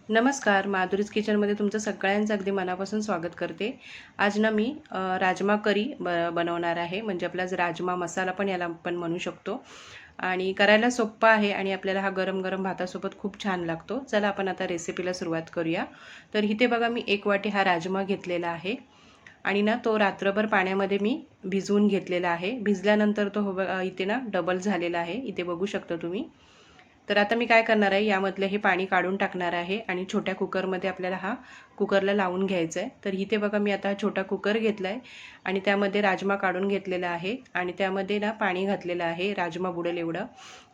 नमस्कार, माधुरीज किचनमध्ये तुमचं सगळ्यांचं अगदी मनापासून स्वागत करते। आज ना मी राजमा करी बनवणार आहे। म्हणजे आपला राजमा मसाला पण याला आपण म्हणू शकतो आणि करायला सोप्पा आहे आणि आपल्याला हा गरम-गरम भातासोबत खूप छान लागतो। चला आपण आता रेसिपीला सुरुवात करूया। तर इथे बघा मी 1 वाटी हा राजमा घेतलेला आहे आणि ना तो रात्रभर पाण्यामध्ये मी भिजवून घेतलेला आहे। भिजल्यानंतर तो इथे ना डबल झालेला आहे। इथे बघू शकता तुम्ही। तर आता मी काय करणार आहे, यामधले हे पाणी काढून टाकणार आहे आणि छोट्या कुकरमध्ये आपल्याला हा कुकरला लावून घ्यायचा आहे। तर इथे बघा मी आता छोटा कुकर घेतलाय आणि त्यामध्ये राजमा काढून घेतलेला आहे आणि त्यामध्ये ना पाणी घातलेलं आहे राजमा बुडेल एवढं।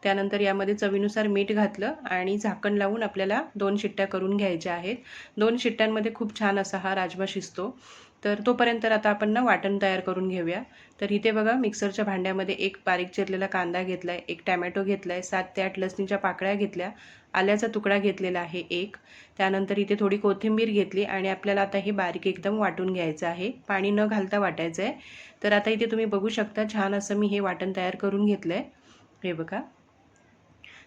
त्यानंतर यामध्ये चवीनुसार मीठ घातलं आणि झाकण लावून आपल्याला 2 शिट्ट्या करून घ्यायच्या आहेत। 2 शिट्ट्यांमध्ये खूप छान असा हा राजमा शिजतो। तर तोपर्यंत आता आपण ना वाटण तयार करून घेऊया। तर इथे बघा मिक्सरच्या भांड्यामध्ये एक बारीक चिरलेला कांदा घेतलाय, एक टोमॅटो घेतलाय, 7 ते 8 लसणीच्या पाकळ्या घेतल्या, आल्याचा तुकडा घेतलेला आहे एक, त्यानंतर इथे थोडी कोथिंबीर घेतली आणि आपल्याला आता हे बारीक एकदम वाटून घ्यायचं आहे, पाणी न घालता वाटायचं आहे। तर आता इथे तुम्ही बघू शकता छान असं मी हे वाटण तयार करून घेतलंय, हे बघा।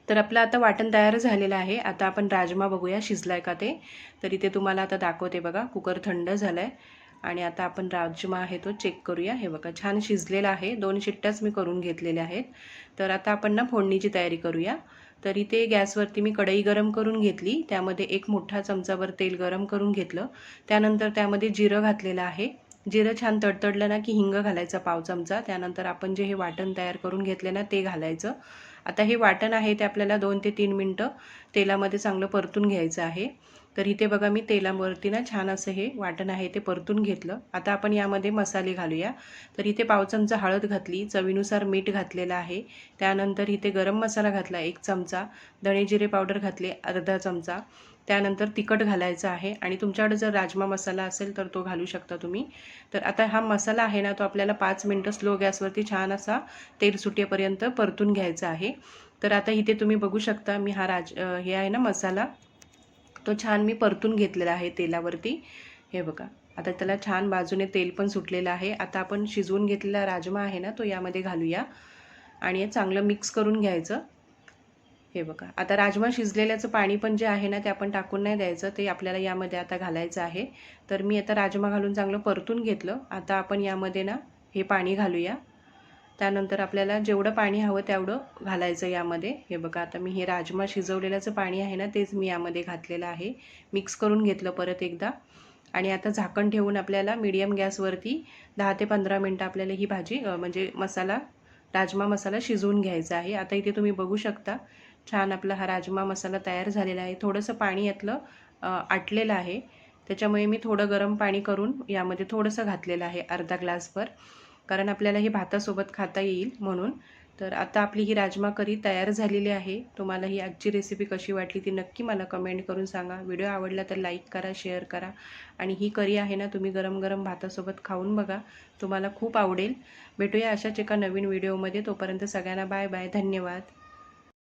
तर आपलं आता वाटण तयार झालेलं आहे। आता आपण राजमा बघूया शिजलाय का ते। तर इथे तुम्हाला आता दाखवते बघा, कुकर थंड झालाय आणि आता आपण राजमा आहे तो चेक करूया। हे बघा छान शिजलेला आहे, 2 शिट्ट्याच मी करून घेतलेल्या आहेत। तर आता आपण ना फोडणीची तयारी करूया। तर इथे गॅसवरती मी कढई गरम करून घेतली, त्यामध्ये 1 मोठा चमचाभर तेल गरम करून घेतलं, त्यानंतर त्यामध्ये जिरं घातलेलं आहे। जिरं छान तडतडलं ना की हिंग घालायचा पाव चमचा, त्यानंतर आपण जे हे वाटण तयार करून घेतले ना ते घालायचं। आता हे वाटण आहे ते आपल्याला 2 ते 3 मिनिटं तेलामध्ये चांगलं परतून घ्यायचं आहे। तर इथे बघा मी तेलावरती ना छान असं हे वाटण आहे ते परतून घेतलं। आता आपण यामध्ये मसाले घालूया। तर इथे पाव चमचा हळद घातली, चवीनुसार मीठ घातलेलं आहे, त्यानंतर इथे गरम मसाला घातला 1 चमचा, धणे जिरे पावडर घातले अर्धा चमचा, त्यानंतर तिखट घालायचं आहे आणि तुमच्याकडे जर राजमा मसाला असेल तर तो घालू शकता तुम्ही। तर आता हा मसाला आहे ना तो आपल्याला 5 मिनिटं स्लो गॅसवरती छान असा तेल सुटेपर्यंत परतून घ्यायचा आहे। तर आता इथे तुम्ही बघू शकता मी हा हे आहे ना मसाला, तो छान मी परतून घेतलेला आहे तेलावरती, हे बघा। आता त्याला छान बाजूने तेल पण सुटलेलं आहे। आता आपण शिजवून घेतलेला राजमा आहे ना तो यामध्ये घालूया आणि हे चांगलं मिक्स करून घ्यायचं, हे बघा। आता राजमा शिजलेल्याचं पाणी पण जे आहे ना ते आपण टाकून नाही द्यायचं, ते आपल्याला यामध्ये आता घालायचं आहे। तर मी आता राजमा घालून चांगलं परतून घेतलं। आता आपण यामध्ये ना हे पाणी घालूया, त्यानंतर आपल्याला जेवढं पाणी हवं तेवढं घालायचं यामध्ये, हे बघा। आता मी हे राजमा शिजवलेल्याचं पाणी आहे ना तेच मी यामध्ये घातलेलं आहे, मिक्स करून घेतलं परत एकदा आणि आता झाकण ठेवून आपल्याला मीडियम गॅसवरती 10 ते 15 मिनिटं आपल्याला ही भाजी म्हणजे मसाला राजमा मसाला शिजवून घ्यायचा आहे। आता इथे तुम्ही बघू शकता छान आपला हा राजमा मसाला तयार झालेला आहे। थोडंसं पाणी यातलं आटलेलं आहे, त्याच्यामुळे मी थोडं गरम पाणी करून यामध्ये थोडंसं घातलेलं आहे, अर्धा ग्लासभर, कारण आपल्याला हे भातासोबत खाता येईल म्हणून। तर आता आपली ही राजमा करी तयार झालेली आहे। तुम्हाला ही आजची रेसिपी कशी वाटली ती नक्की मला कमेंट करून सांगा। व्हिडिओ आवडला तर लाईक करा, शेअर करा आणि ही करी आहे ना तुम्ही गरम-गरम भातासोबत खाऊन बघा, तुम्हाला खूप आवडेल। भेटूया अशाच एका नवीन व्हिडिओमध्ये, तोपर्यंत सगळ्यांना बाय बाय, धन्यवाद।